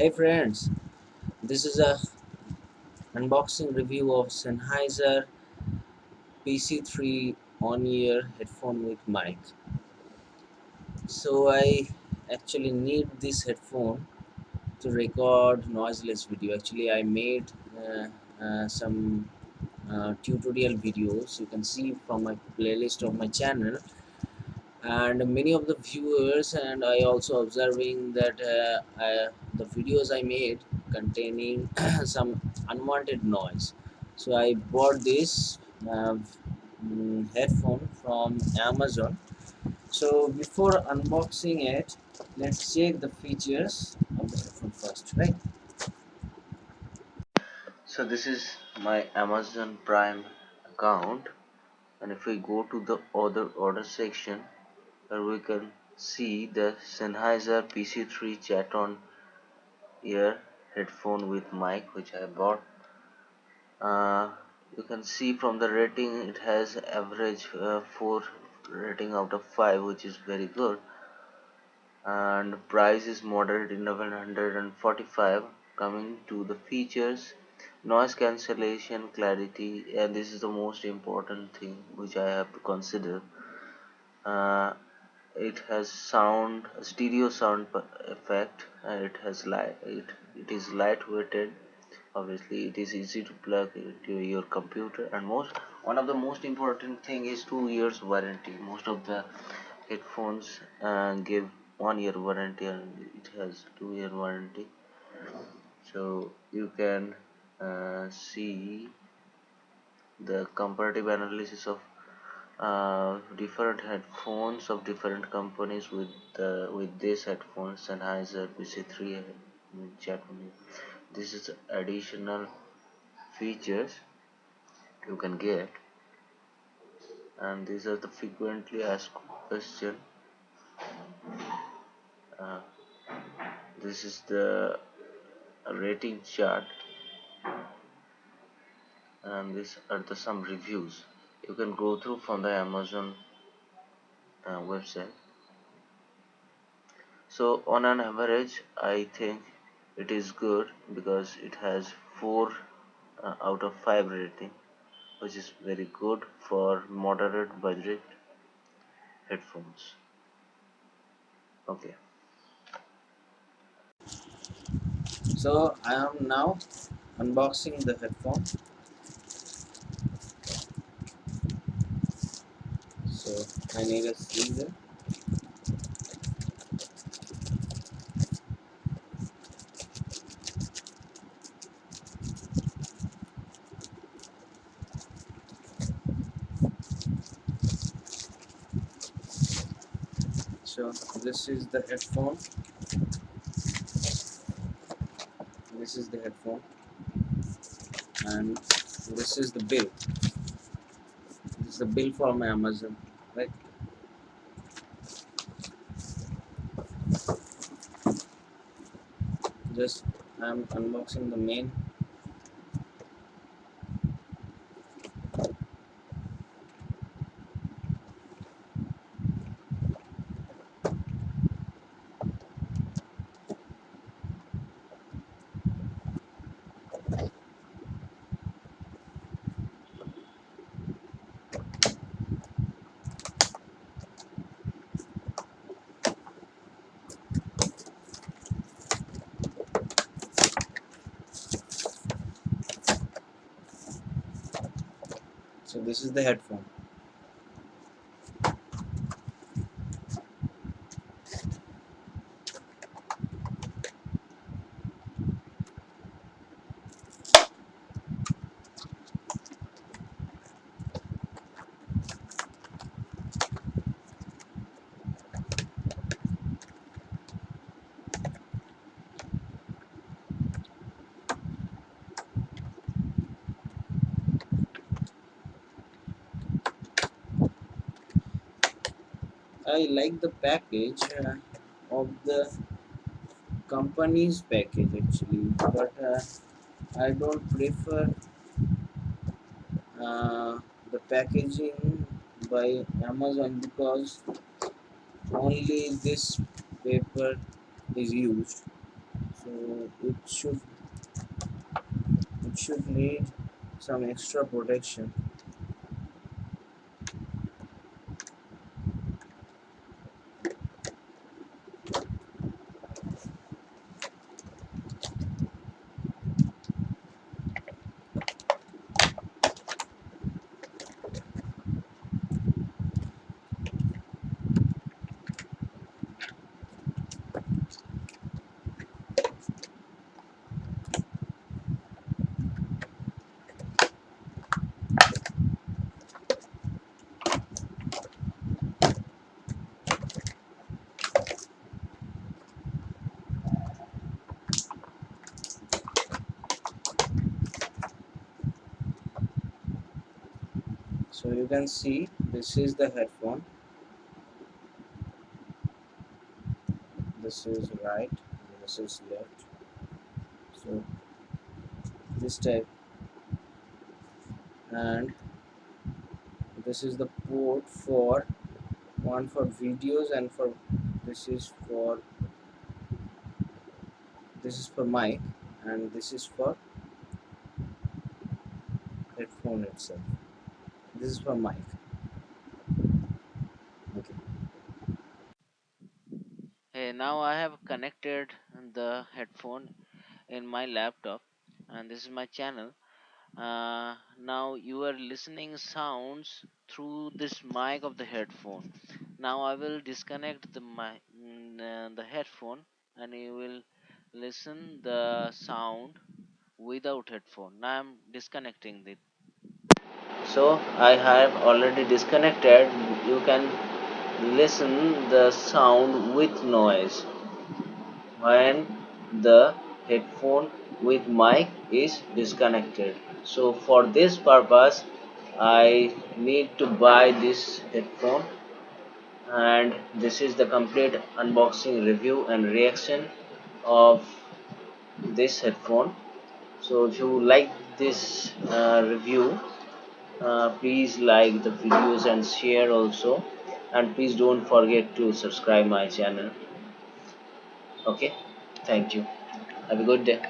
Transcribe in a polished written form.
Hey friends, this is a unboxing review of Sennheiser PC3 on-ear headphone with mic. So I actually need this headphone to record noiseless video. Actually, I made some tutorial videos. You can see from my playlist of my channel, and many of the viewers and I also observing that the videos I made containing some unwanted noise. So I bought this headphone from Amazon. So before unboxing it, let's check the features of the headphone first, right? So this is my Amazon Prime account, and if we go to the other order section, where we can see the Sennheiser PC3 Chat On-Ear Headphone with mic, which I bought. You can see from the rating it has average 4 rating out of 5, which is very good, and price is moderate, 1145. Coming to the features: noise cancellation, clarity, and this is the most important thing which I have to consider. uh, it has stereo sound effect, and it is lightweighted. Obviously it is easy to plug into your computer, and one of the most important thing is 2 years warranty. Most of the headphones give 1 year warranty, and it has 2 year warranty. So you can see the comparative analysis of different headphones of different companies with this headphone Sennheiser PC3 Japanese. This is additional features you can get, and these are the frequently asked question. uh, this is the rating chart, and these are the some reviews you can go through from the Amazon website. So on an average, I think it is good because it has 4 out of 5 rating, which is very good for moderate budget headphones. Okay, so I am now unboxing the headphone. So I need a scissor. So this is the headphone. This is the headphone, and this is the bill. This is the bill from Amazon, right? Just I'm unboxing the main. So this is the headphone. I like the package of the company's package actually, but I don't prefer uh, the packaging by Amazon because only this paper is used. so it should need some extra protection. So you can see this is the headphone, this is right, this is left. So this type, and this is the port for one for videos, and for this is for mic, and this is for headphone itself. This is for mic. Okay. Hey, now I have connected the headphone in my laptop, and this is my channel. Now you are listening sounds through this mic of the headphone. Now I will disconnect the headphone, and you will listen the sound without headphone. Now I'm disconnecting it. So I have already disconnected. You can listen the sound with noise when the headphone with mic is disconnected. So for this purpose I need to buy this headphone, and this is the complete unboxing review and reaction of this headphone. So if you like this review, please like the videos and share also, and please don't forget to subscribe my channel. Okay, thank you, have a good day.